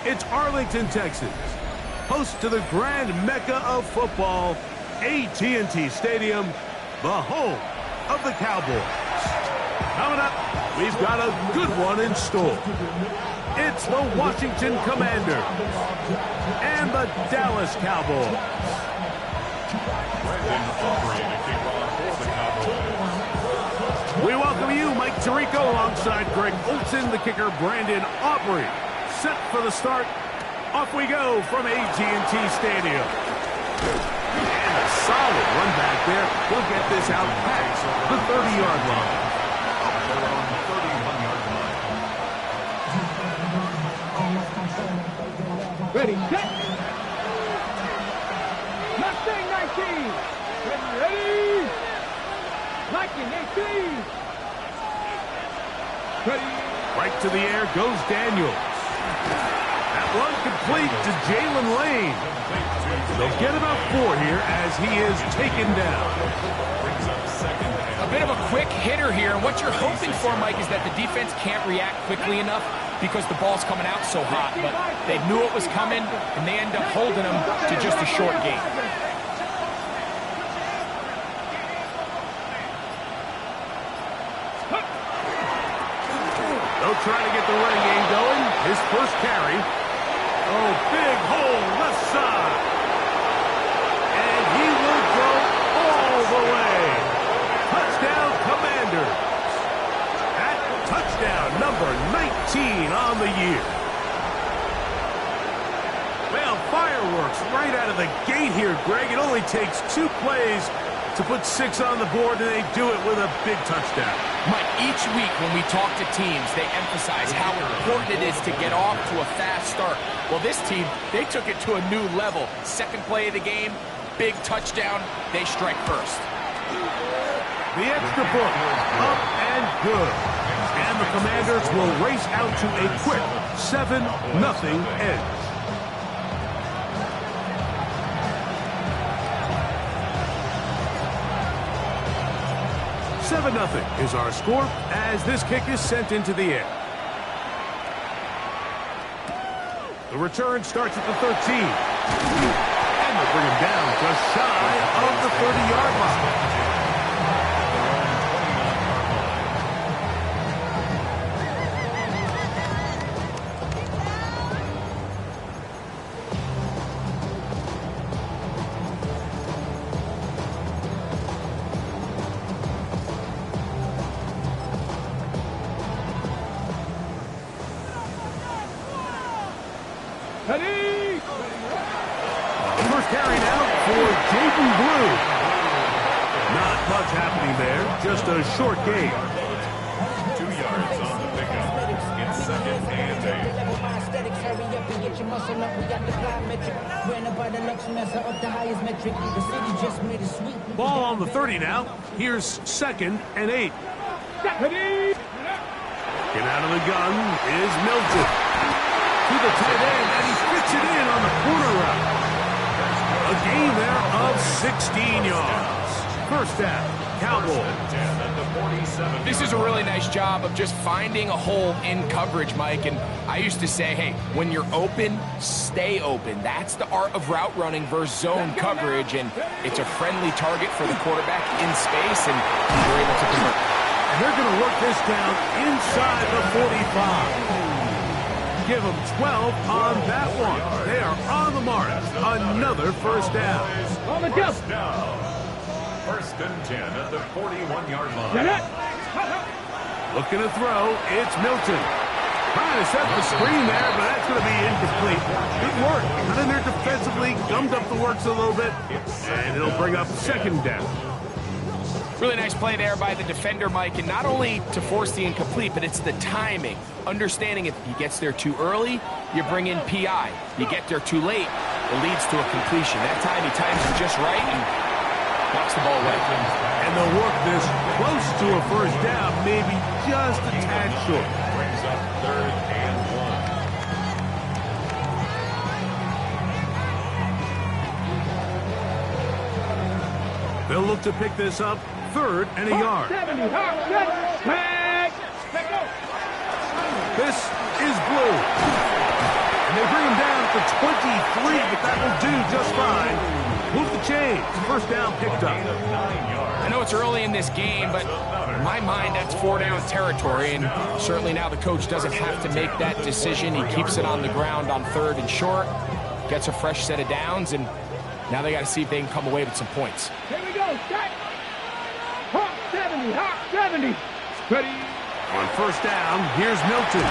It's Arlington, Texas, host to the grand mecca of football, AT&T Stadium, the home of the Cowboys. Coming up, we've got a good one in store. It's the Washington Commanders and the Dallas Cowboys. We welcome you, Mike Tirico, alongside Greg Olson, the kicker, Brandon Aubrey. Set for the start. Off we go from AT&T Stadium. And a solid run back there. He'll get this out past the 30-yard line. Ready, set. Mustang 19. Ready. Liking 18. Ready. Right to the air goes Daniels. That one complete to Jalen Lane. They'll get about 4 here as he is taken down. A bit of a quick hitter here, and what you're hoping for, Mike, is that the defense can't react quickly enough because the ball's coming out so hot, but they knew it was coming, and they end up holding them to just a short gain. They'll try to get the running game going. His first carry. Oh, big hole left side. And he will go all the way. Touchdown, Commanders. At touchdown number 19 on the year. Well, fireworks right out of the gate here, Greg. It only takes 2 plays to put 6 on the board, and they do it with a big touchdown. Mike, each week when we talk to teams, they emphasize how important it is to get off to a fast start. Well, this team, they took it to a new level. Second play of the game, big touchdown, they strike first. The extra point, up and good. And the Commanders will race out to a quick 7-0 edge. 7-0 is our score as this kick is sent into the air. The return starts at the 13. And they'll bring him down just shy of the 30-yard line. Ready. The first carry now for Jaden Blue. Not much happening there, just a short gain. 2 yards on the pickup. It's 2nd and 8. Ball on the 30 now. Here's 2nd and 8. Ready. Get out of the gun is Milton. To the tight end, and he fits it in on the corner route. A gain there of 16 yards. First down, Cowboys. This is a really nice job of just finding a hole in coverage, Mike. And I used to say, hey, when you're open, stay open. That's the art of route running versus zone coverage. And it's a friendly target for the quarterback in space, and they're able to convert. And they're going to work this down inside the 45. Give them 12 on that one. They are on the mark. Another first down. On the jump. First and 10 at the 41-yard line. Looking to throw. It's Milton. Trying to set the screen there, but that's going to be incomplete. Good work. Got in there defensively, gummed up the works a little bit, and it'll bring up 2nd down. Really nice play there by the defender, Mike, and not only to force the incomplete, but it's the timing. Understanding if he gets there too early, you bring in PI. You get there too late, it leads to a completion. That time he times it just right and knocks the ball away. And they'll work this close to a first down, maybe just a tad short. Brings up 3rd and 1. They'll look to pick this up 3rd and a yard. 70. Tag. This is Blue. And they bring 3, but that will do just fine. Move the chains. First down picked up. I know it's early in this game, but in my mind, that's 4-down territory, and certainly now the coach doesn't have to make that decision. He keeps it on the ground on 3rd and short, gets a fresh set of downs, and now they got to see if they can come away with some points. Here we go, set. Hawk 70, Hawk 70. Ready. On first down, here's Milton.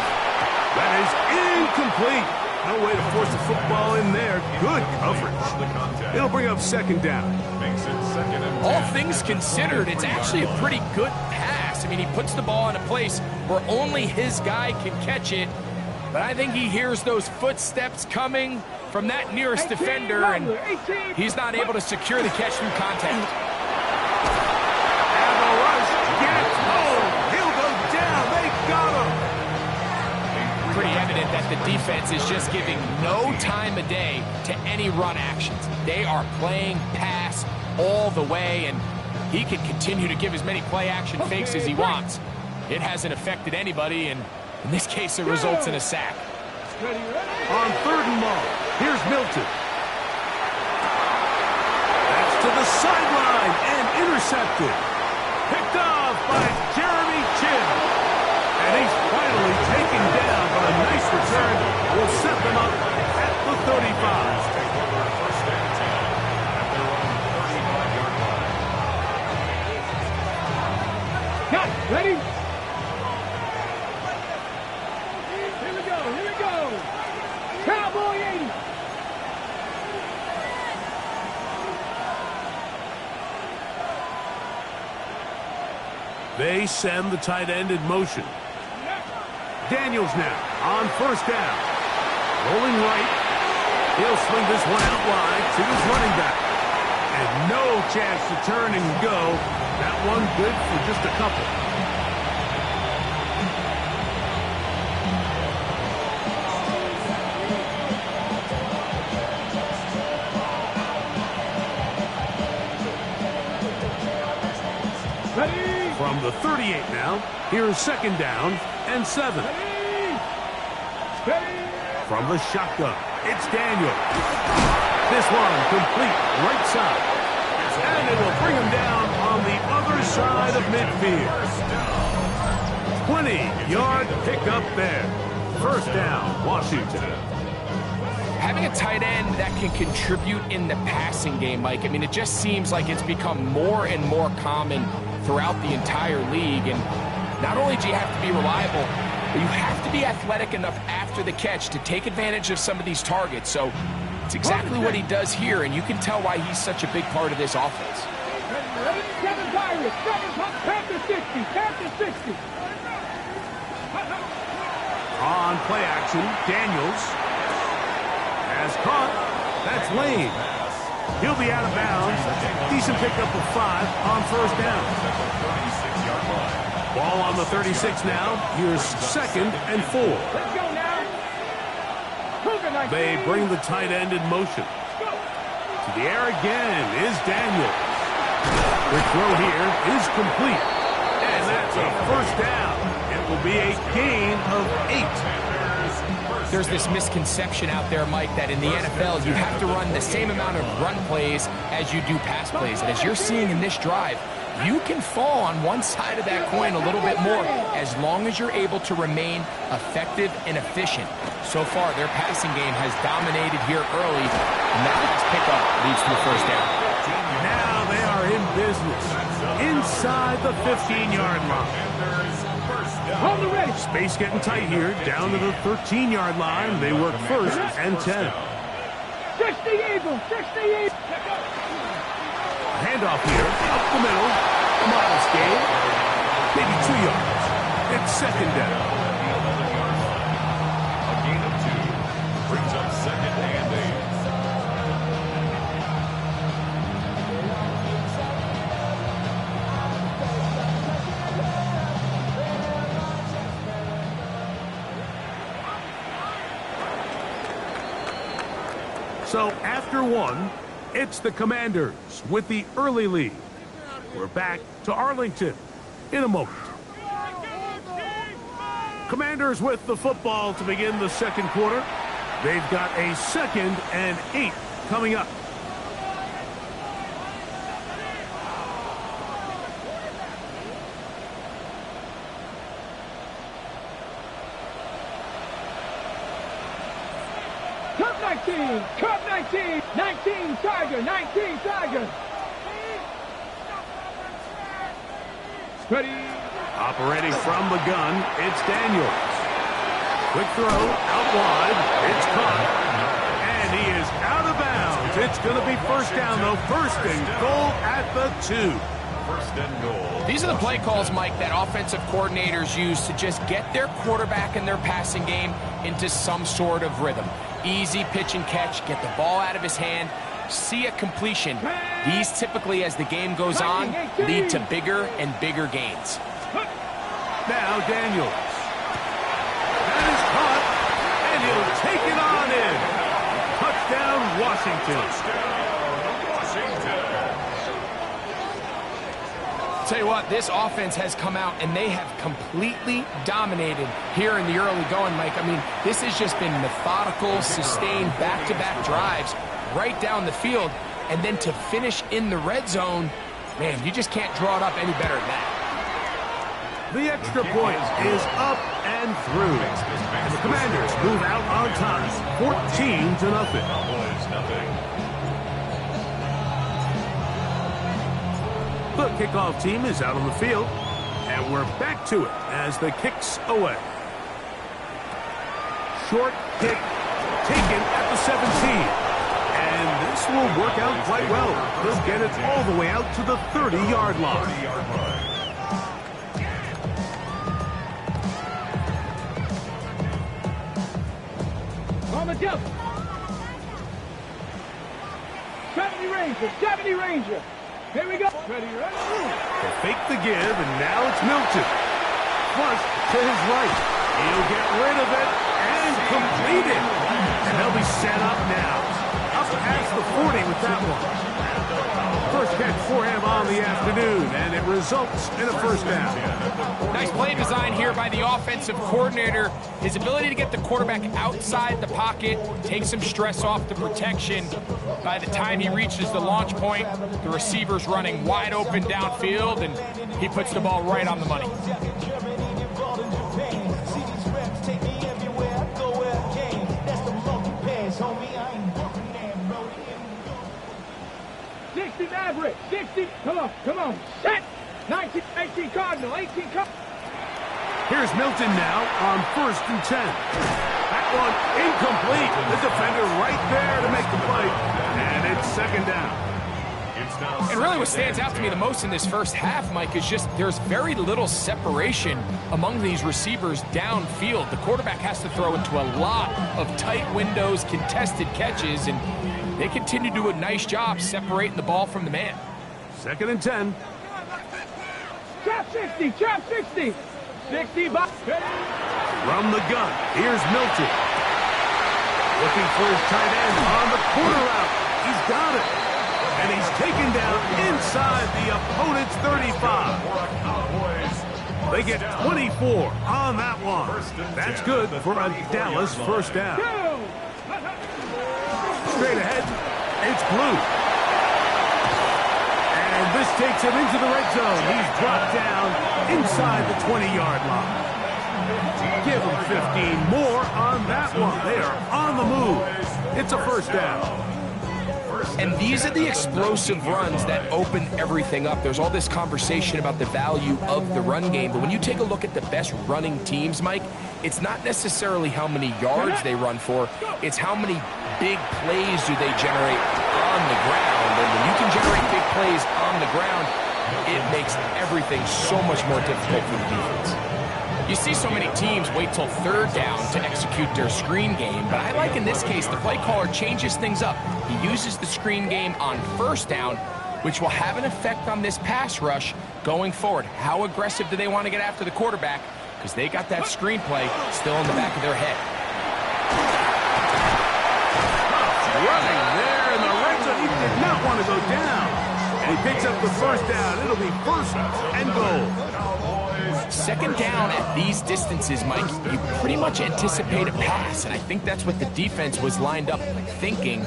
That is incomplete. No way to force the football in there. Good coverage. It'll bring up 2nd down. Makes it 2nd and 10. All things considered, it's actually a pretty good pass. I mean, he puts the ball in a place where only his guy can catch it, but I think he hears those footsteps coming from that nearest defender, and he's not able to secure the catch through contact. And the rush gets home. He'll go down. They got him. Pretty evident that the defense is just giving no time of day to any run actions. They are playing pass all the way, and he can continue to give as many play-action fakes as he wants. It hasn't affected anybody, and in this case, it results in a sack. On 3rd and long, here's Milton. That's to the sideline and intercepted. Picked off by Jeremy Chin. And he's finally taken down, but a nice return will set them up at the 35. Take over 1st and 10 at their own 35-yard line. Got it. Ready. Here we go, here we go. Cowboy 80. They send the tight end in motion. Daniels now on first down. Rolling right. He'll swing this one out wide to his running back. And no chance to turn and go. That one good for just a couple. Ready. From the 38 now, here's 2nd down and 7. Ready. Ready. From the shotgun, it's Daniel. This one complete right side. And it will bring him down on the other side of midfield. 20-yard pickup there. First down, Washington. Having a tight end that can contribute in the passing game, Mike, I mean, it just seems like it's become more and more common throughout the entire league. And not only do you have to be reliable, but you have to be athletic enough after the catch to take advantage of some of these targets. So it's exactly what he does here, and you can tell why he's such a big part of this offense. 7 Pirates, 7 Panther 60, Panther 60. On play action, Daniels has caught. That's Lane. He'll be out of bounds. Decent pickup of 5 on first down. 36-yard line. Ball on the 36 now. Here's 2nd and 4. Let's go now. They bring the tight end in motion. To the air again is Daniel. The throw here is complete. And that's a first down. It will be a gain of 8. There's this misconception out there, Mike, that in the NFL you have to run the same amount of run plays as you do pass plays. And as you're seeing in this drive, you can fall on one side of that coin a little bit more as long as you're able to remain effective and efficient. So far, their passing game has dominated here early, and that last pickup leads to a first down. Now they are in business inside the 15-yard line. Hold the ready. Space getting tight here, down to the 13-yard line. They work 1st and 10. 60 Eagles, 60 Eagles. Handoff here, up the middle. A modest gain, maybe 2 yards. It's 2nd down. A gain of 2 brings up 2nd and 8. So after 1, it's the Commanders with the early lead. We're back to Arlington in a moment. Commanders with the football to begin the 2nd quarter. They've got a 2nd and 8 coming up. Cup 19, Cup 19, 19 Tiger, 19 Tiger. Ready. Operating from the gun, it's Daniels. Quick throw, out wide, it's caught. And he is out of bounds. It's going to be first down, though. First and goal at the 2. First and goal. These are the play calls, Mike, that offensive coordinators use to just get their quarterback and their passing game into some sort of rhythm. Easy pitch and catch, get the ball out of his hand, see a completion. These typically, as the game goes on, lead to bigger and bigger gains. Now Daniels. That is caught, and he'll take it on in. Touchdown, Washington. Tell you what, this offense has come out, and they have completely dominated here in the early going, Mike. I mean, this has just been methodical, sustained, back-to-back drives right down the field, and then to finish in the red zone, man, you just can't draw it up any better than that. The extra point is up and through. And the Commanders move out on top, 14-0. Cowboys, nothing. The kickoff team is out on the field, and we're back to it as the kick's away. Short kick taken at the 17. And this will work out quite well. They'll get it all the way out to the 30-yard line. On the jump. 70 Ranger, 70 Ranger. Here we go. Ready, ready. They fake the give, and now it's Milton. Flush to his right. He'll get rid of it and complete it. And they'll be set up now. Up past the 40 with that one. First catch for him on the afternoon, and it results in a first down. Nice play design here by the offensive coordinator. His ability to get the quarterback outside the pocket, take some stress off the protection. By the time he reaches the launch point, the receiver's running wide open downfield, and he puts the ball right on the money. Maverick, 60, come on, set, 19, 18 Cardinal, 18 Cardinal. Here's Milton now on 1st and 10. That one incomplete. The defender right there to make the play, and it's 2nd down. And really what stands out to me the most in this first half, Mike, is just there's very little separation among these receivers downfield. The quarterback has to throw into a lot of tight windows, contested catches, and they continue to do a nice job separating the ball from the man. 2nd and 10. Trap 60, trap 60. 60 by. From the gun, here's Milton. Looking for his tight end on the corner route. He's got it. And he's taken down inside the opponent's 35. They get 24 on that one. That's good for a Dallas first down. Straight ahead, it's Blue. And this takes him into the red zone. He's dropped down inside the 20-yard line. Give him 15 more on that one. They are on the move. It's a first down. And these are the explosive runs that open everything up. There's all this conversation about the value of the run game, but when you take a look at the best running teams, Mike, it's not necessarily how many yards they run for, it's how many big plays do they generate on the ground. And when you can generate big plays on the ground, it makes everything so much more difficult for the defense. You see so many teams wait till 3rd down to execute their screen game, but I like in this case the play caller changes things up. He uses the screen game on 1st down, which will have an effect on this pass rush going forward. How aggressive do they want to get after the quarterback? Because they got that screenplay still in the back of their head. Running there in the red zone. He did not want to go down. And he picks up the first down. It'll be 1st and goal. Second down at these distances, Mike, you pretty much anticipate a pass, and I think that's what the defense was lined up thinking.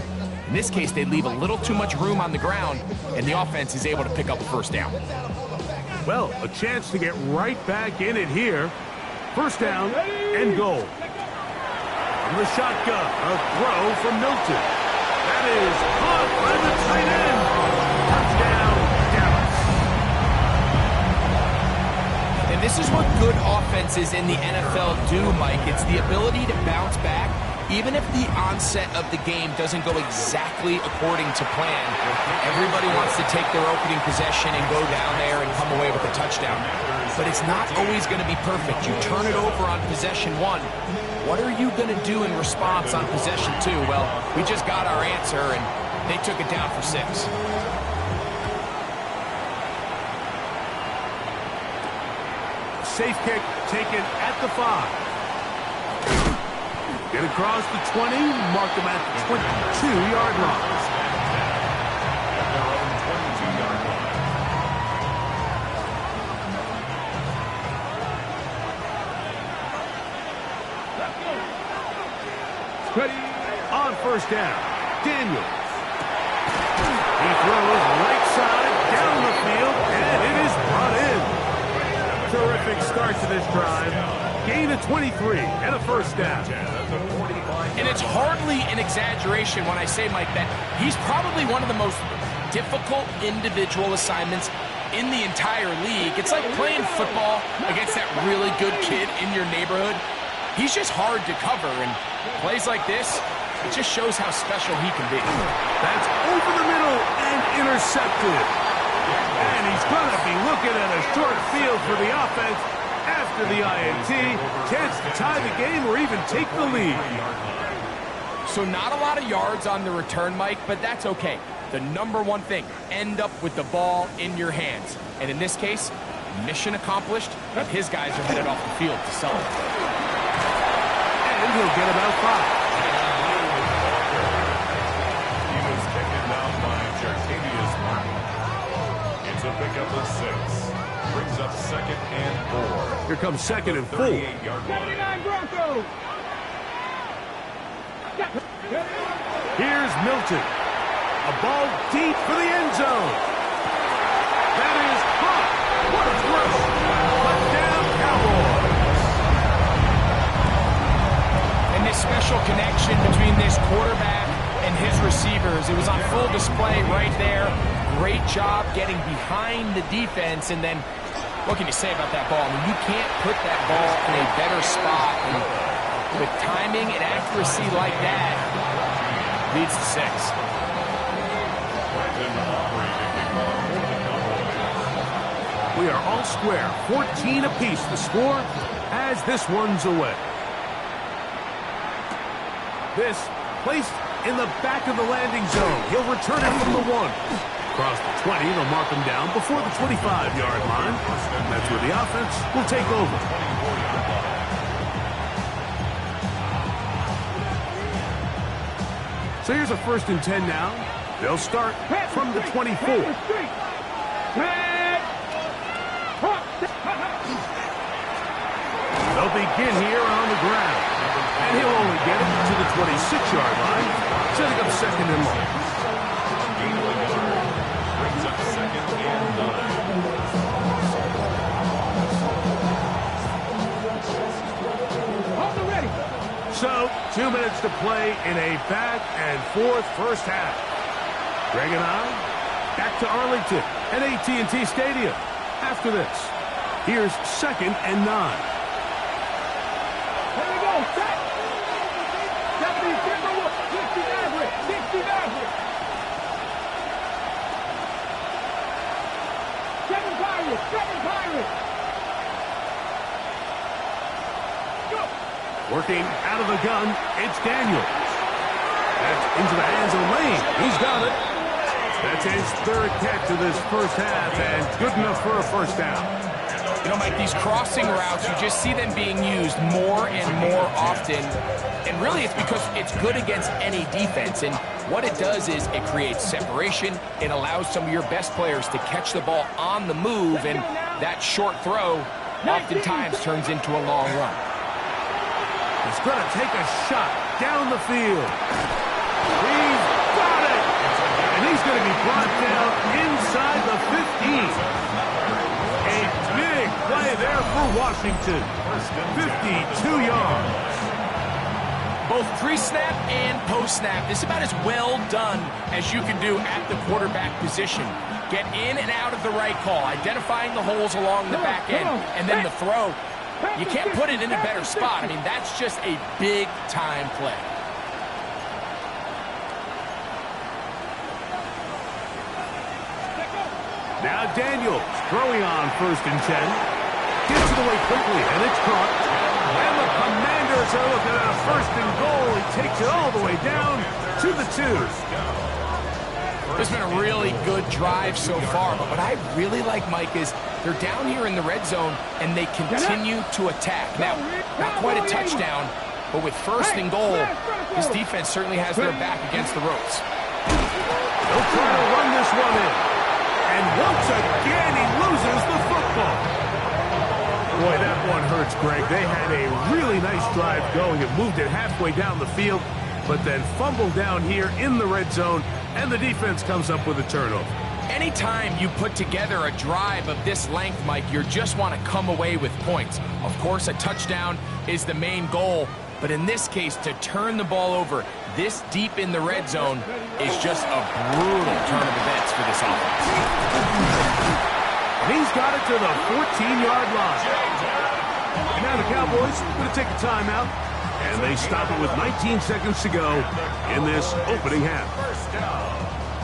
In this case, they leave a little too much room on the ground, and the offense is able to pick up a first down. Well, a chance to get right back in it here. First down and goal. From the shotgun, a throw from Milton. That is caught by the tight end. Touchdown, Dallas. And this is what good offenses in the NFL do, Mike. It's the ability to bounce back, even if the onset of the game doesn't go exactly according to plan. Everybody wants to take their opening possession and go down there and come away with a touchdown. But it's not always going to be perfect. You turn it over on possession 1. What are you going to do in response on possession 2? Well, we just got our answer, and they took it down for 6. Safe kick taken at the 5. Get across the 20, mark them at the 22-yard line. At their own 22-yard line. Ready. On first down, Daniels. He throws right side down the field, and it is brought in. Terrific start to this drive. Gain of 23 and a first down. And it's hardly an exaggeration when I say, Mike, that he's probably one of the most difficult individual assignments in the entire league. It's like playing football against that really good kid in your neighborhood. He's just hard to cover, and plays like this, it just shows how special he can be. That's over the middle and intercepted. And he's going to be looking at a short field for the offense after the INT. Chance to tie the game or even take the lead. So not a lot of yards on the return, Mike, but that's okay. The number one thing, end up with the ball in your hands. And in this case, mission accomplished, and his guys are headed off the field to celebrate. And he'll get about 5. He was taken down by Jartavius Martin. It's a pickup of 6. Brings up second and 4. Here comes second and 4. 38-yard line. 79 Broncos. Here's Milton. A ball deep for the end zone. That is caught. What a throw. Touchdown, Cowboys. And this special connection between this quarterback and his receivers, it was on full display right there. Great job getting behind the defense, and then what can you say about that ball? I mean, you can't put that ball in a better spot. And with timing and accuracy like that, leads to 6. We are all square. 14 apiece the score as this one's away. This placed in the back of the landing zone. He'll return it from the 1. Across the 20, they'll mark him down before the 25-yard line. And that's where the offense will take over. So here's a 1st and 10 now. They'll start from the 24. They'll begin here on the ground. And he'll only get it to the 26-yard line, setting up second and long. Brings up second and 9. Hold the ready. So, 2 minutes to play in a back-and-forth first half. Greg and I, back to Arlington at AT&T Stadium. After this, here's second and 9. Here we go. Set. 70 Timberwolves. 60 Maverick. 60 Maverick. 7 Pirates. 7 Pirates. Go. Working out of the gun, it's Daniels. That's into the hands of Lane. He's got it. That's his 3rd catch of this first half, and good enough for a first down. You know, Mike, these crossing routes, you just see them being used more and more often. And really, it's because it's good against any defense. And what it does is it creates separation. It allows some of your best players to catch the ball on the move. And that short throw oftentimes turns into a long run. He's going to take a shot down the field. He's got it! And he's going to be brought down inside the 15. A big play there for Washington. 52 yards. Both pre-snap and post-snap, this is about as well done as you can do at the quarterback position. Get in and out of the right call, identifying the holes along the back end, and then the throw. You can't put it in a better spot. I mean, that's just a big-time play. Now Daniels throwing on 1st and 10. Gets it away quickly, and it's caught. And the Commanders are looking at a 1st and goal. He takes it all the way down to the 2. This has been a really good drive so far, but what I really like, Mike, is they're down here in the red zone, and they continue to attack. Now, not quite a touchdown, but with 1st and goal, this defense certainly has their back against the ropes. They'll try to run this one in. And once again, he loses the football. Boy, that one hurts, Greg. They had a really nice drive going and moved it halfway down the field, but then fumbled down here in the red zone, and the defense comes up with a turnover. Anytime you put together a drive of this length, Mike, you just want to come away with points. Of course, a touchdown is the main goal, but in this case, to turn the ball over this deep in the red zone is just a brutal turn of events for this offense. He's got it to the 14-yard line. Now the Cowboys are going to take a timeout, and they stop it with 19 seconds to go in this opening half.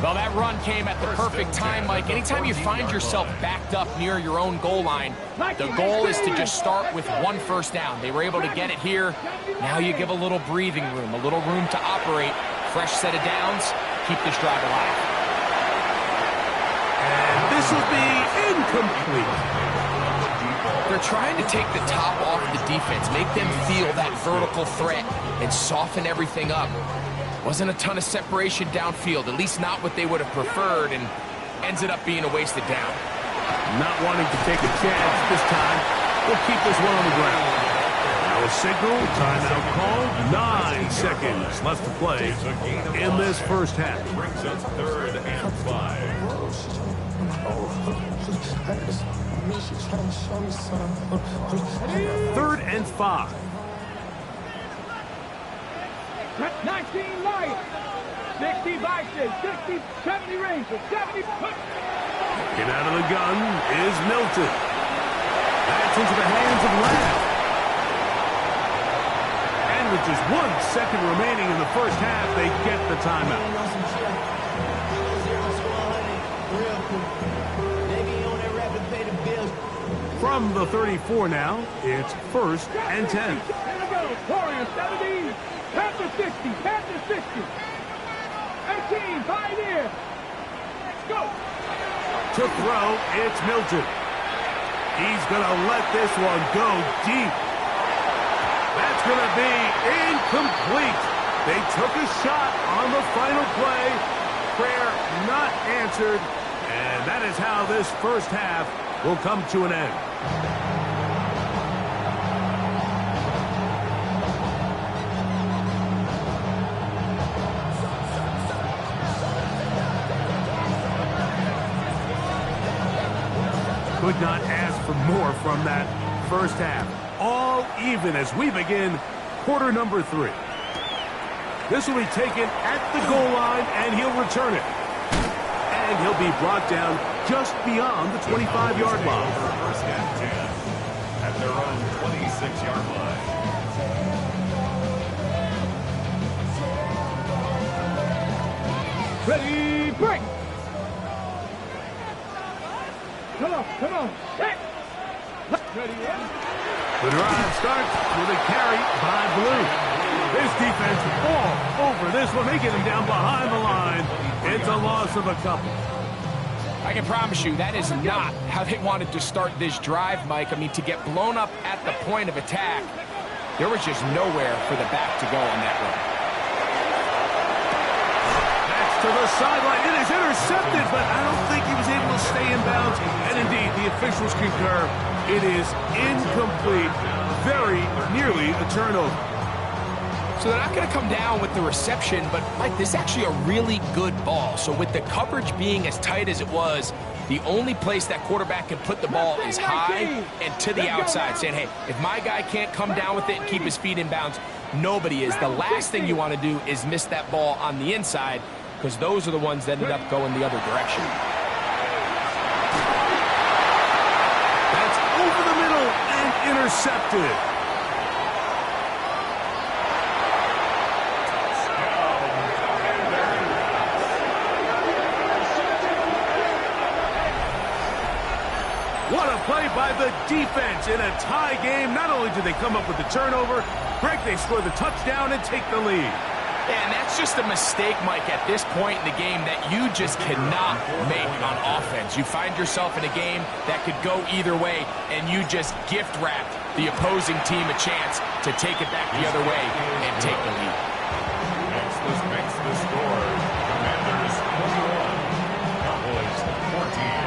Well, that run came at the perfect time, Mike. Anytime you find yourself backed up near your own goal line, the goal is to just start with 1 first down. They were able to get it here. Now you give a little breathing room, a little room to operate. Fresh set of downs, keep this drive alive. And this will be incomplete. They're trying to take the top off the defense, make them feel that vertical threat, and soften everything up. Wasn't a ton of separation downfield, at least not what they would have preferred, and ends it up being a wasted down. Not wanting to take a chance this time. We'll keep this one on the ground. Now a signal, timeout called. 9 seconds left to play in this first half. Brings us 3rd and 5. 3rd and 5. 19 Lions, 60 Vikings, 60, 70 Rangers, 70. Get out of the gun is Milton. That's into the hands of Lamb. And with just 1 second remaining in the first half, they get the timeout. From the 34 now, it's 1st and 10. Warriors 70, Panther 60, Panther 60. 18, Pioneer. Let's go. To throw, it's Milton. He's going to let this one go deep. That's going to be incomplete. They took a shot on the final play. Prayer not answered. And that is how this first half will come to an end. Could not ask for more from that first half. All even as we begin quarter number 3. This will be taken at the goal line, and he'll return it. And he'll be brought down just beyond the 25-yard line. First and 10 at their own 26-yard line. Ready, break. Come on, set. Ready, The drive starts with a carry by Blue. This defense all over this one. They get him down behind the line. It's a loss of a couple. I can promise you that is not how they wanted to start this drive, Mike. I mean, to get blown up at the point of attack, there was just nowhere for the back to go on that run. That's to the sideline. It is intercepted, but I don't think he was able to stay in bounds, and indeed, the officials concur. It is incomplete, very nearly a turnover. So they're not going to come down with the reception, but Mike, this is actually a really good ball. So with the coverage being as tight as it was, the only place that quarterback can put the ball is high and to the outside, saying, hey, if my guy can't come down with it and keep his feet in bounds, nobody is. The last thing you want to do is miss that ball on the inside, because those are the ones that ended up going the other direction. That's over the middle and intercepted. What a play by the defense in a tie game. Not only did they come up with the turnover, Greg, they score the touchdown and take the lead. And that's just a mistake, Mike, at this point in the game that you just cannot make on offense. You find yourself in a game that could go either way, and you just gift-wrapped the opposing team a chance to take it back the other way and take the lead. This makes the score. Commanders 21, Cowboys 14.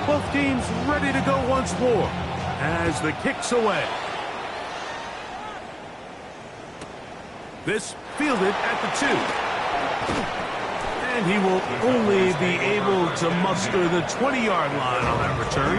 Both teams ready to go once more as the kick's away. This fielded at the 2. And he will only be able to muster the 20-yard line on that return.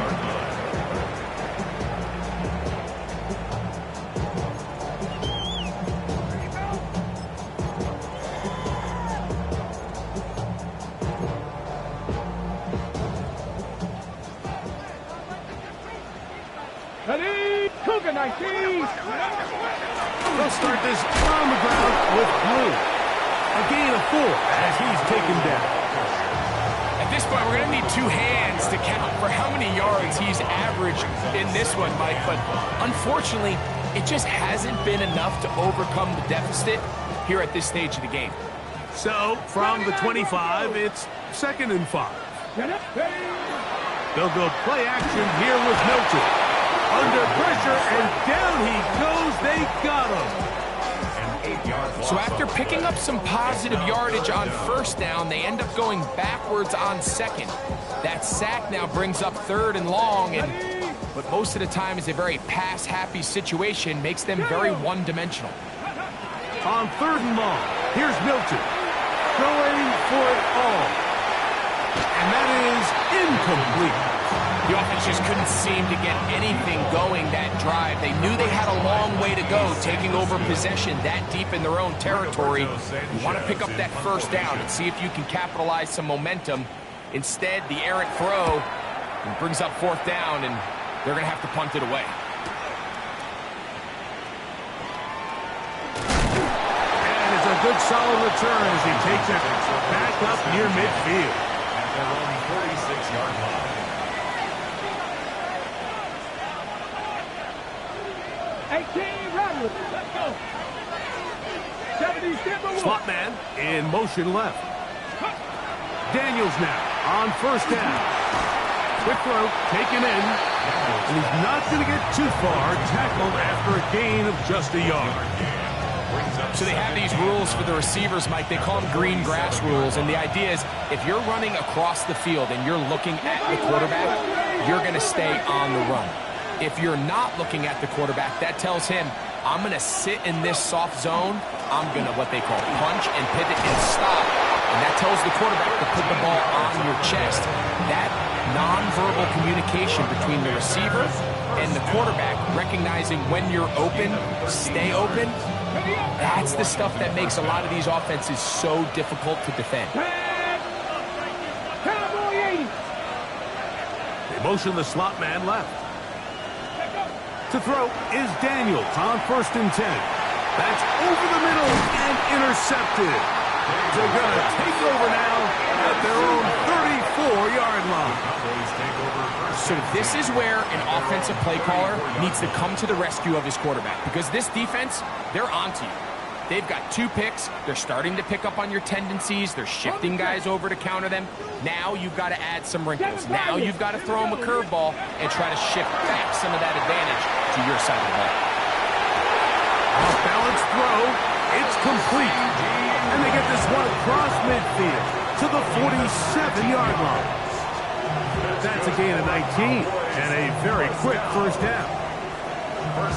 They'll start this on the ground with Blue. A gain of 4 as he's taken down. At this point, we're going to need 2 hands to count for how many yards he's averaged in this one, Mike. But unfortunately, it just hasn't been enough to overcome the deficit here at this stage of the game. So, from the 25, it's 2nd and 5. They'll go play action here with Milton. Under pressure, and down he goes. They got him. So after picking up some positive yardage on 1st down, they end up going backwards on 2nd. That sack now brings up 3rd and long, but most of the time is a very pass-happy situation, makes them very one-dimensional. On 3rd and long, here's Milton, going for it all. And that is incomplete. The offense just couldn't seem to get anything going that drive. They knew they had a long way to go, taking over possession that deep in their own territory. You want to pick up that 1st down and see if you can capitalize some momentum. Instead, the errant throw brings up 4th down, and they're going to have to punt it away. And it's a good solid return as he takes it back up near midfield. At their own 46-yard line. Let's go. 70, slot man in motion left. Daniels now on 1st down. Quick throw taken in. And he's not going to get too far. Tackled after a gain of just a yard. So they have these rules for the receivers, Mike. They call them green grass rules. And the idea is if you're running across the field and you're looking at the quarterback, you're going to stay on the run. If you're not looking at the quarterback, that tells him, I'm going to sit in this soft zone. I'm going to, what they call, punch and pivot and stop. And that tells the quarterback to put the ball on your chest. That nonverbal communication between the receiver and the quarterback, recognizing when you're open, stay open, that's the stuff that makes a lot of these offenses so difficult to defend. They motion the slot man left. To throw is Daniels on 1st and 10. That's over the middle and intercepted. They're going to take over now at their own 34-yard line. So this is where an offensive play caller needs to come to the rescue of his quarterback, because this defense, they're onto you. They've got 2 picks. They're starting to pick up on your tendencies. They're shifting guys over to counter them. Now you've got to add some wrinkles. Now you've got to throw them a curveball and try to shift back some of that advantage to your side of the ball. Off-balance throw. It's complete. And they get this one across midfield to the 47-yard line. That's a gain of 19 and a very quick first down.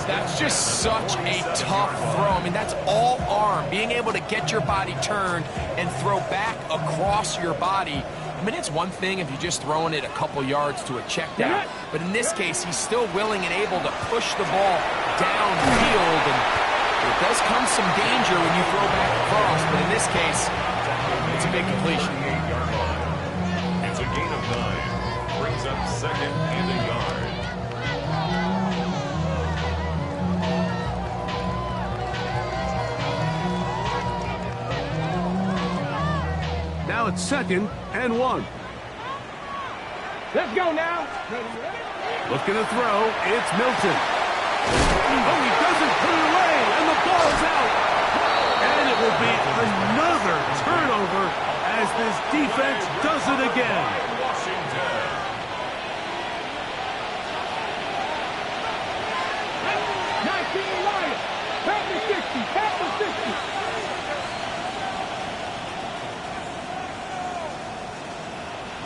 That's just such a tough throw. I mean, that's all arm. Being able to get your body turned and throw back across your body. I mean, it's one thing if you're just throwing it a couple yards to a check down. But in this case, he's still willing and able to push the ball downfield. And it does come some danger when you throw back across. But in this case, it's a big completion. It's a gain of 9. Brings up second and a yard. Now it's 2nd and 1. Let's go now. Looking to throw. It's Milton. Oh, he doesn't put it away, and the ball's out. And it will be another turnover as this defense does it again. Washington. 19 Lions. Back to 60. Back to 60.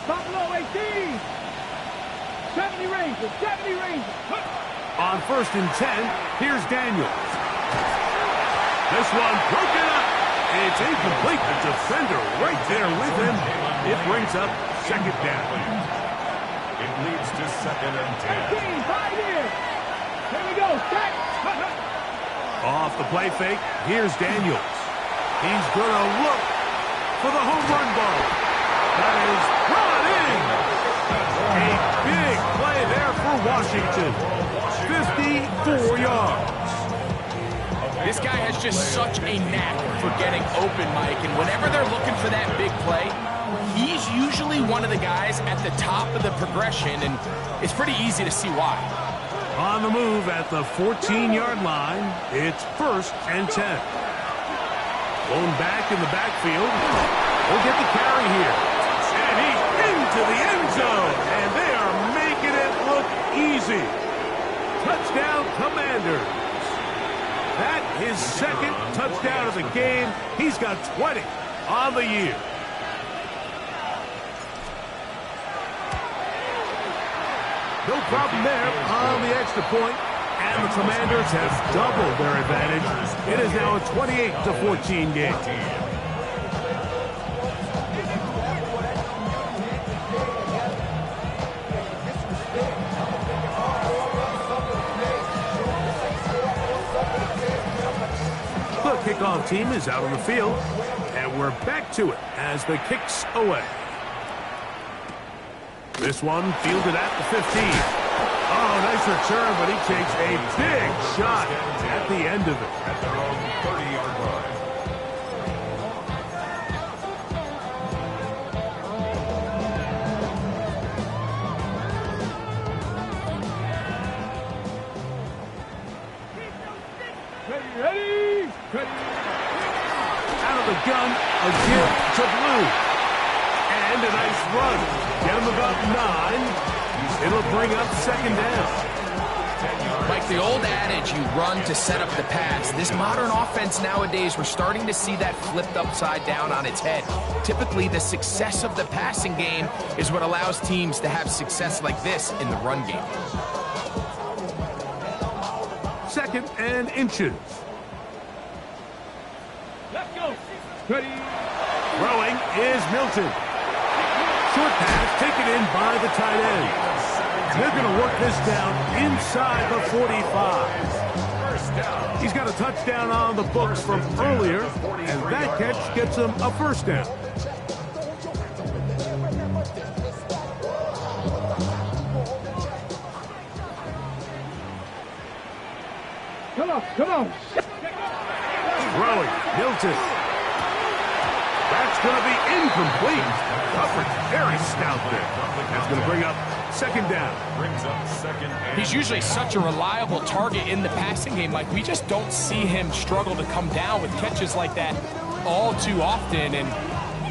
Buffalo 18. 70 Rangers. 70 Rangers. On 1st and 10, here's Daniels. This one broken up. It's incomplete. The defender right there with him. It brings up 2nd down. It leads to 2nd and 10. 18, 5 years. Here we go. Set. Off the play fake, here's Daniels. He's going to look for the home run ball. That is brought in. A big play there for Washington. 54 yards. This guy has just such a knack for getting open, Mike, and whenever they're looking for that big play, he's usually one of the guys at the top of the progression, and it's pretty easy to see why. On the move at the 14-yard line, it's 1st and 10. Going back in the backfield. We'll get the carry here. And he's into the end zone, and they are making it look easy. Touchdown, Commanders. That his 2nd touchdown of the game. He's got 20 on the year. No problem there on the extra point, and the Commanders have doubled their advantage. It is now a 28-14 game. The kickoff team is out on the field, and we're back to it as the kick's away. This one fielded at the 15. Oh, nice return, but he takes a big shot at the end of it. At their own 30-yard line. Ready? Out of the gun, a give to Blue. And a nice run. Get him about 9. It'll bring up 2nd down. Like the old adage, you run to set up the pass. This modern offense nowadays, we're starting to see that flipped upside down on its head. Typically, the success of the passing game is what allows teams to have success like this in the run game. 2nd and inches. Let's go. Ready? Throwing is Milton. Short pass taken in by the tight end. They're going to work this down inside the 45. He's got a touchdown on the books from earlier, and that catch gets him a 1st down. Come on, come on. Throwing, Milton. That's That's going to be incomplete. Coverage very stout there. That's going to bring up second down. Brings up second and He's usually such a reliable target in the passing game. Like, we just don't see him struggle to come down with catches like that all too often. And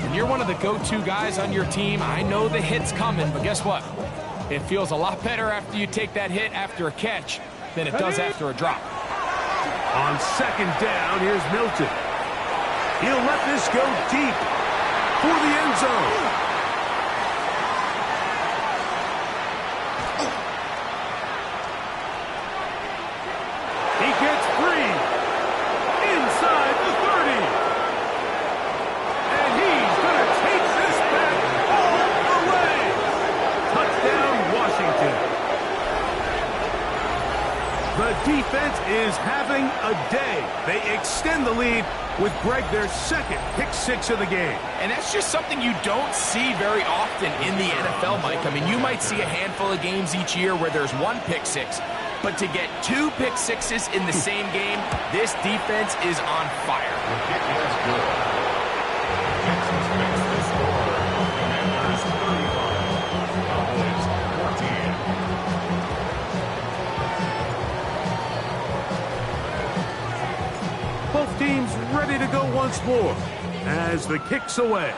when you're one of the go-to guys on your team, I know the hit's coming, but guess what? It feels a lot better after you take that hit after a catch than it does after a drop. On second down, here's Milton. He'll let this go deep for the end zone. He gets free inside the 30. And he's going to take this back all the way. Touchdown, Washington. The defense is having a day. They extend the lead with Greg their second pick six of the game. And that's just something you don't see very often in the NFL, Mike. I mean, you might see a handful of games each year where there's one pick six, but to get two pick sixes in the same game, this defense is on fire. the kick is good. Texas makes the score. Commanders 35, Cowboys 14. Both teams ready to go once more as the kick's away.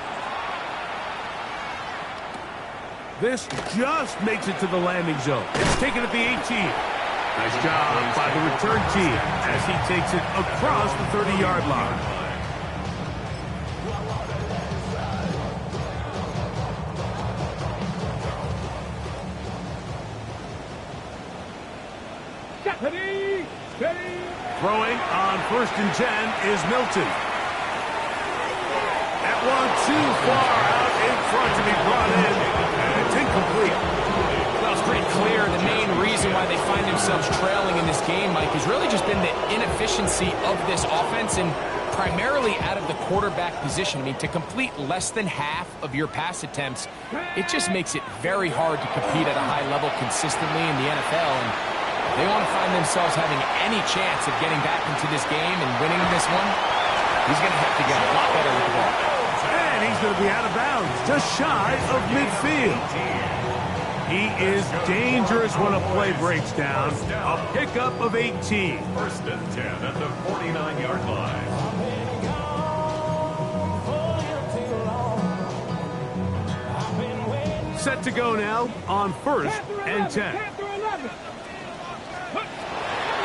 This just makes it to the landing zone. It's taken at the 18. Nice job by the return team as he takes it across the 30-yard line. Throwing on 1st and 10 is Milton. That one too far out in front to be brought in, and it's incomplete. Well, it's pretty clear the main reason why they find themselves trailing in this game, Mike, has really just been the inefficiency of this offense and primarily out of the quarterback position. I mean, to complete less than half of your pass attempts, it just makes it very hard to compete at a high level consistently in the NFL. And they want to find themselves having any chance of getting back into this game and winning this one. He's going to have to get a lot better with the ball. And he's going to be out of bounds, just shy of midfield. He is dangerous when a play breaks down. A pickup of 18. 1st and 10 at the 49-yard line. Set to go now on 1st and 10.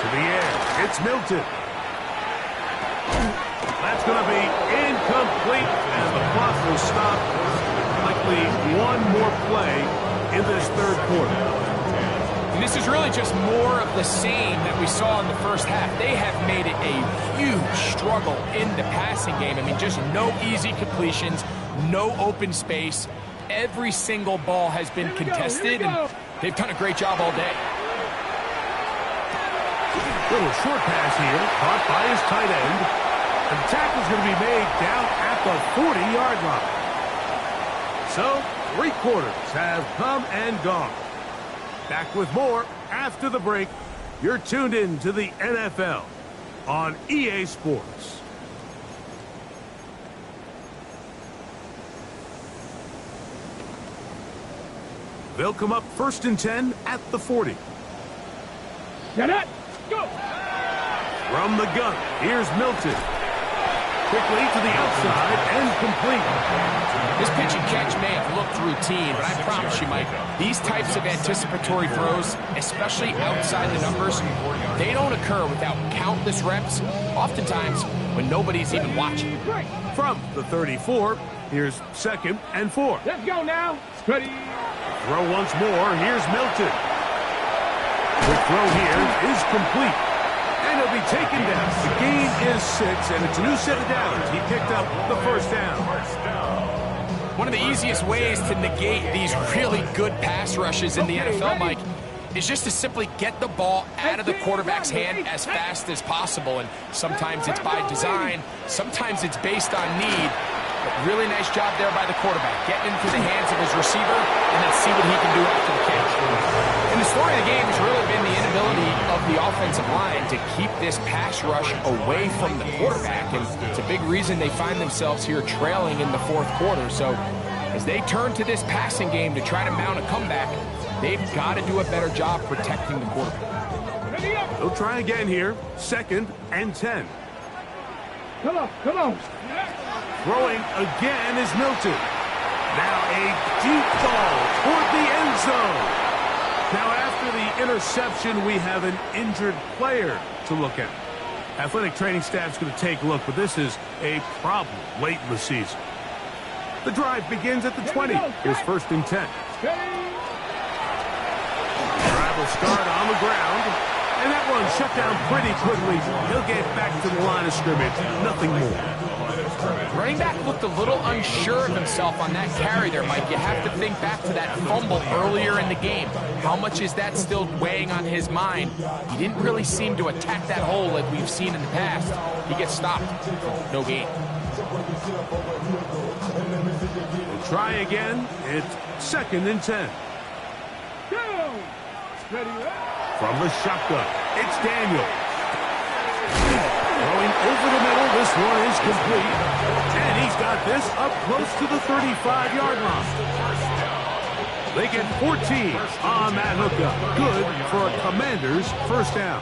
To the air, it's Milton. That's going to be incomplete, and the clock will stop. Likely one more play in this 3rd quarter. And this is really just more of the same that we saw in the first half. They have made it a huge struggle in the passing game. I mean, just no easy completions, no open space. Every single ball has been contested, and they've done a great job all day. Little short pass here, caught by his tight end. And the tackle's going to be made down at the 40-yard line. So, 3 quarters have come and gone. Back with more after the break. You're tuned in to the NFL on EA Sports. They'll come up 1st and 10 at the 40. Get it! Go! From the gun, here's Milton. Quickly to the outside and complete. This pitch and catch may have looked routine, but I promise you, Mike, these types of anticipatory throws, especially outside the numbers, they don't occur without countless reps, oftentimes when nobody's even watching. From the 34, here's 2nd and 4. Let's go now. Ready? Throw once more, here's Milton. The throw here is complete. And he'll be taken down. The gain is 6, and it's a new set of downs. He picked up the 1st down. One of the easiest ways to negate these really good pass rushes in the NFL, Mike, is just to simply get the ball out of the quarterback's hand as fast as possible. And sometimes it's by design, sometimes it's based on need. But really nice job there by the quarterback, getting into the hands of his receiver and then see what he can do after the catch. And the story of the game has really been the inability of the offensive line to keep this pass rush away from the quarterback, and it's a big reason they find themselves here trailing in the fourth quarter. So as they turn to this passing game to try to mount a comeback, they've got to do a better job protecting the quarterback. They'll try again here. 2nd and 10. Come on, come on. Throwing again is Milton. Now a deep ball toward the end zone. Now after the interception, we have an injured player to look at. Athletic training staff's going to take a look, but this is a problem late in the season. The drive begins at the 20. Here's 1st and 10. Drive will start on the ground. And that one shut down pretty quickly. He'll get back to the line of scrimmage. Nothing more. Running back looked a little unsure of himself on that carry there, Mike. You have to think back to that fumble earlier in the game. How much is that still weighing on his mind? He didn't really seem to attack that hole like we've seen in the past. He gets stopped. No gain. We'll try again. It's 2nd and 10. From the shotgun, it's Daniel. Throwing over the middle, this one is complete. And he's got this up close to the 35-yard line. They get 14 on that hookup. Good for a Commanders' 1st down.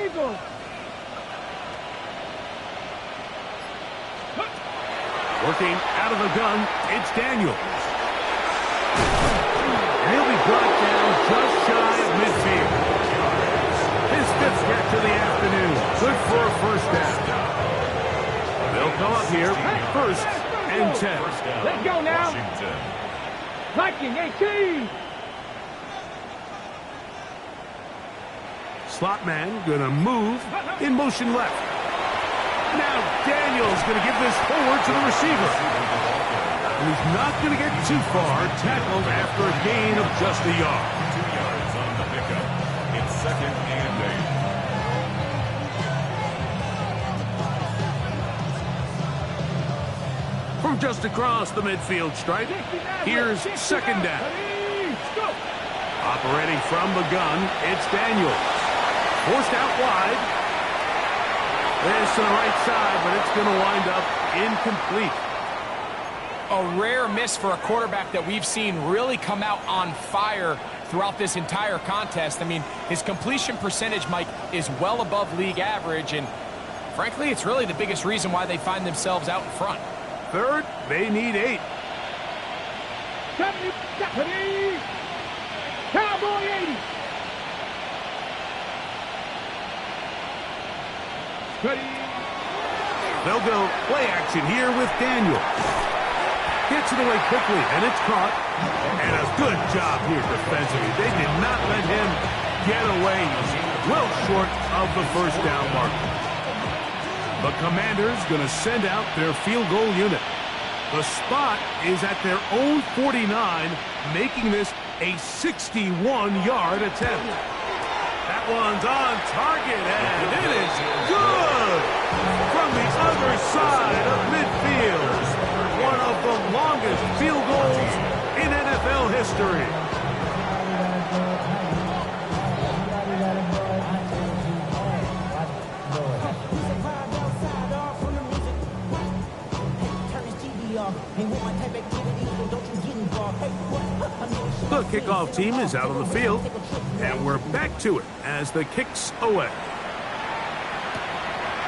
Eagles. Working out of the gun, it's Daniel. And he'll be brought down just shy of midfield. His 5th hit to the afternoon. Good for a 1st down. They'll come up here, 1st and 10. Let's go now. Viking 18. Slot man gonna move in motion left. Now Daniel's gonna give this forward to the receiver. And he's not gonna get too far. Tackled after a gain of just a yard. 2 yards on the pickup. It's 2nd and 8. From just across the midfield stripe, here's 2nd down. Operating from the gun, it's Daniel. Forced out wide. This to the right side, but it's going to wind up incomplete. A rare miss for a quarterback that we've seen really come out on fire throughout this entire contest. I mean, his completion percentage, Mike, is well above league average, and frankly, it's really the biggest reason why they find themselves out in front. 3rd, they need 8. Cowboy 80. They'll go play action here with Daniel. Gets it away quickly, and it's caught. And a good job here defensively. They did not let him get away. Well short of the 1st down mark. The Commanders going to send out their field goal unit. The spot is at their own 49, making this a 61-yard attempt. That one's on target, and it is good from the other side of midfield. One of the longest field goals in NFL history. The kickoff team is out on the field, and we're back to it as the kick's away.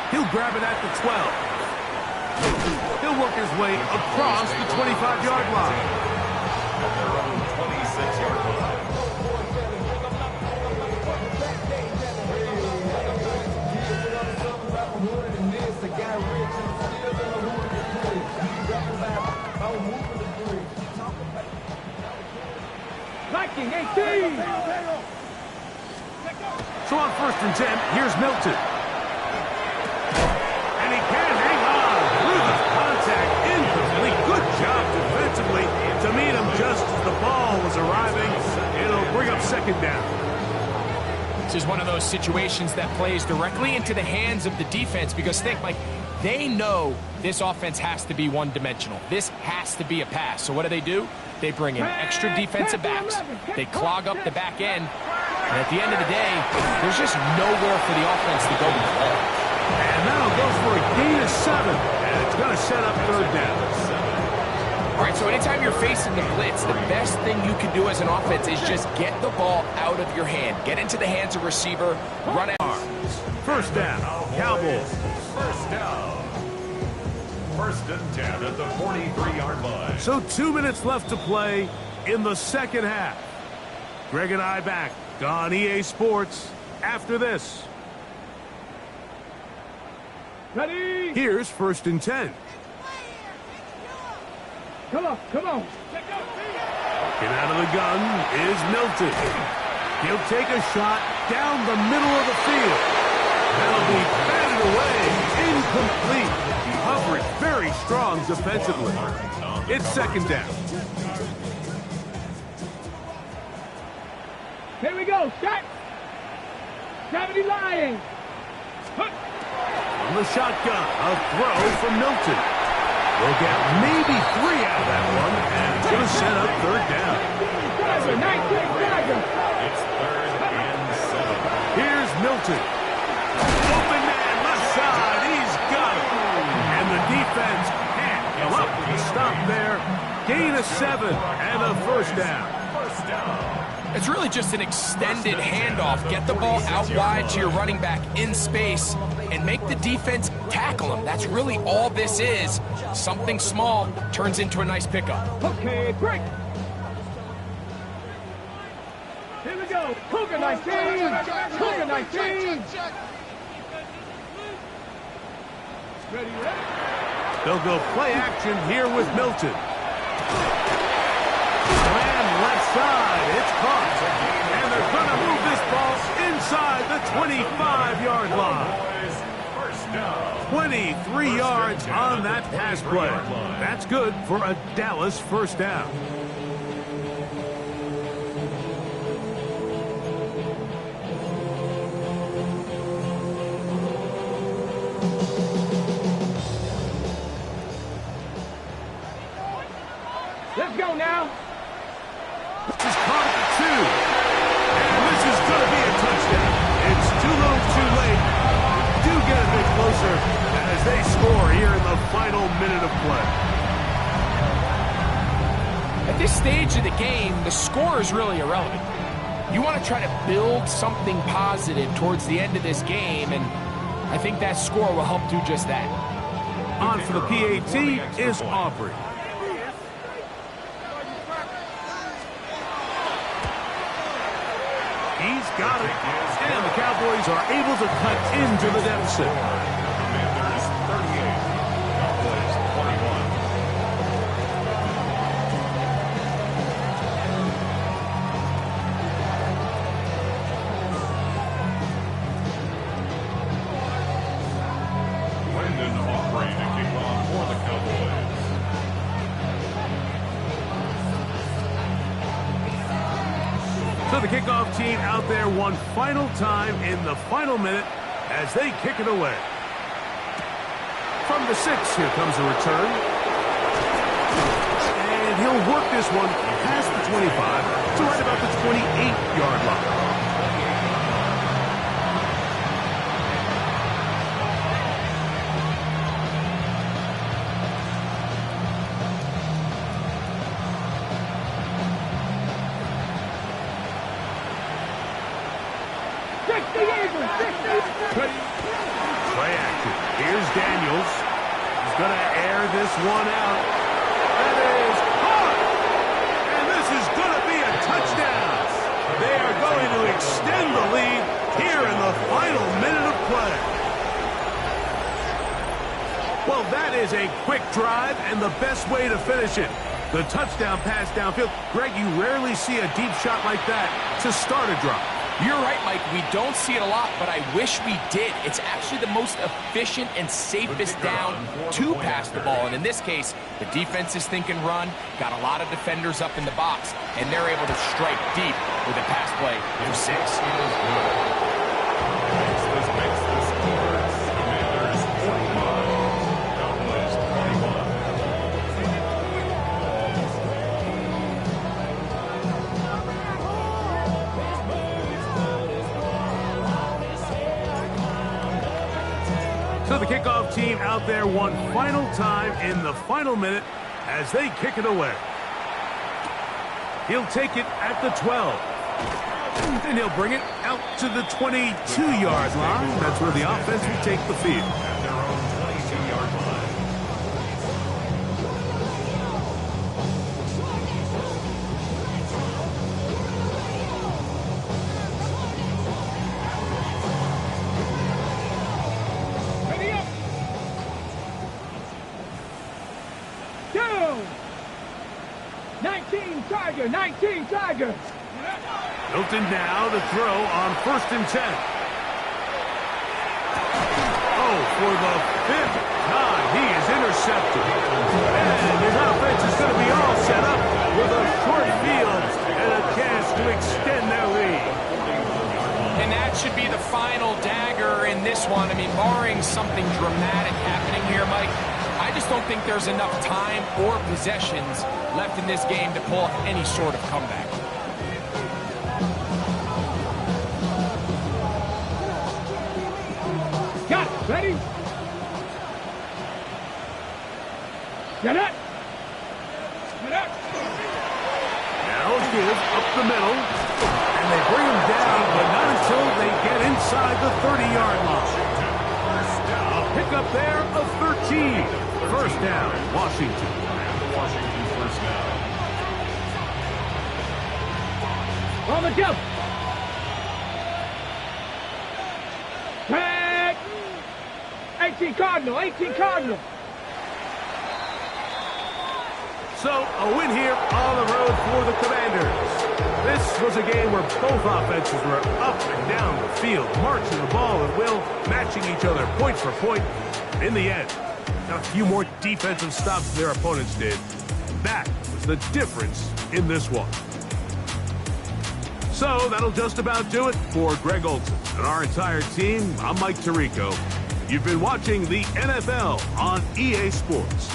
He'll grab it at the 12. He'll work his way across the 25-yard line. At their own 26-yard line. Viking 18. So on 1st and 10, here's Milton. And he can hang on through the contact incomplete. Good job ball was arriving. It'll bring up second down. This is one of those situations that plays directly into the hands of the defense because think, Mike, they know this offense has to be one-dimensional. This has to be a pass. So what do? They bring in extra defensive backs. They clog up the back end. And at the end of the day, there's just nowhere for the offense to go with the ball. And now goes for a gain of 7. And it's going to set up third down. All right, so anytime you're facing the blitz, the best thing you can do as an offense is just get the ball out of your hand. Get into the hands of receiver, run out. First down, Cowboys. First down. First and 10 at the 43-yard line. So 2 minutes left to play in the second half. Greg and I back on EA Sports after this. Ready? Here's first and 10. Come on, come on. Get out of the gun is Milton. He'll take a shot down the middle of the field. That'll be batted away. Incomplete. Coverage very strong defensively. It's second down. Here we go. Shot. 70 lying. From the shotgun, a throw from Milton. We'll get maybe 3 out of that one, and it's going to set up third down. It's third and 7. Here's Milton. Open man, left side. He's got it. And the defense can't come up with a stop there. Gain of 7 and a first down. First down. It's really just an extended handoff. Get the ball out wide to your running back in space and make the defense tackle him. That's really all this is. Something small turns into a nice pickup. Okay, break. Here we go. Cougar 19. Cougar 19. Ready, ready. They'll go play action here with Milton. And left side, it's caught. And they're going to move this ball inside the 25-yard line. 23 yards on that pass play. That's good for a Dallas first down. Let's go now. This is caught at 2. And this is going to be a touchdown. It's too little too late. Do get a bit closer as they score here in the final minute of play. At this stage of the game, the score is really irrelevant. You want to try to build something positive towards the end of this game, and I think that score will help do just that. On for the PAT is Aubrey. He's got it. And the Cowboys are able to cut into the deficit. Commanders 38. Cowboys 21. Brendan Aubrey to kick off for the Cowboys. So the kickoff team out there one final time in the final minute as they kick it away. From the 6, here comes a return. And he'll work this one past the 25 to right about the 28-yard line. Play action. Here's Daniels. He's going to air this one out. That is caught. And this is going to be a touchdown. They are going to extend the lead here in the final minute of play. Well, that is a quick drive and the best way to finish it. The touchdown pass downfield. Greg, you rarely see a deep shot like that to start a drive. You're right, Mike. We don't see it a lot, but I wish we did. It's actually the most efficient and safest down to pass the ball. And in this case, the defense is thinking run, got a lot of defenders up in the box, and they're able to strike deep with a pass play for 6. This makes the scores. Commanders 45, Cowboys 21. So the kickoff team out there one final time in the final minute as they kick it away. He'll take it at the 12. And he'll bring it out to the 22-yard line. That's where the offense will take the field. At their own 22-yard line. Ready up. Down. 19 Tiger, 19 Tiger. Hilton now to throw on 1st and 10. Oh, for the 5th time, he is intercepted. And his offense is going to be all set up with a short field and a chance to extend their lead. And that should be the final dagger in this one. I mean, barring something dramatic happening here, Mike, I just don't think there's enough time or possessions left in this game to pull off any sort of comeback. Got it. Ready? Get up. Get up. Now give up the middle. And they bring him down, but not until they get inside the 30-yard line. A pickup there of 13. First down, Washington. And Washington first down. On the jump. Tag. 18 Cardinal, 18 Cardinal. So, a win here on the road for the Commanders. This was a game where both offenses were up and down the field, marching the ball at will, matching each other point for point. In the end, a few more defensive stops than their opponents did. That was the difference in this one. So, that'll just about do it for Greg Olson and our entire team. I'm Mike Tirico. You've been watching the NFL on EA Sports.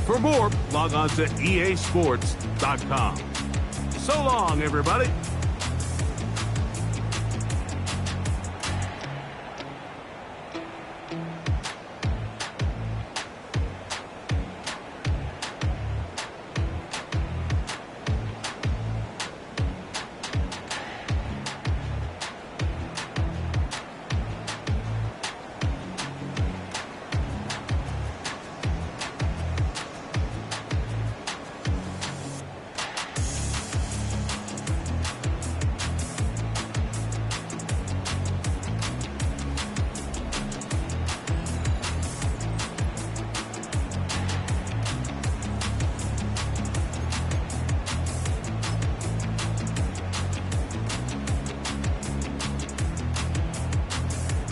For more, log on to easports.com. So long, everybody.